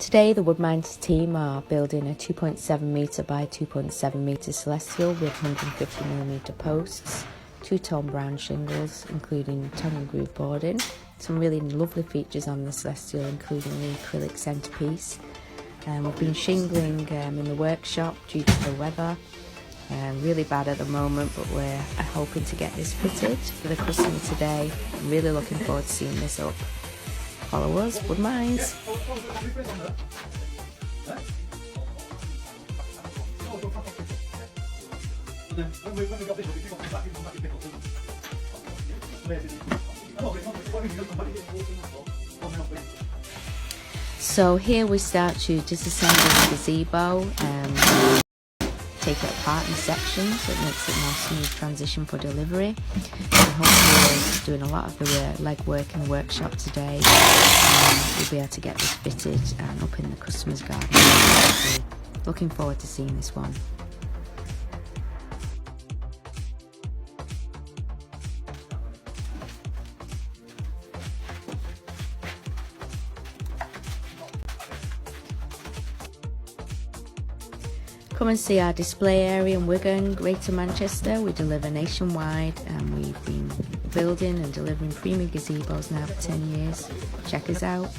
Today the WoodMines team are building a 2.7 metre by 2.7 metre celestial with 150mm posts, two-tone brown shingles including tongue and groove boarding, some really lovely features on the celestial including the acrylic centrepiece. We've been shingling in the workshop due to the weather. Really bad at the moment, but we're hoping to get this fitted for the customer today. I'm really looking forward to seeing this up. Follow us, WoodMines. So here we start to disassemble the gazebo and take it apart in sections so it makes it more smooth transition for delivery. And hopefully we're doing a lot of the legwork in the workshop today. We'll be able to get this fitted and up in the customer's garden. Looking forward to seeing this one. Come and see our display area in Wigan, Greater Manchester. We deliver nationwide and we've been building and delivering premium gazebos now for 10 years. Check us out.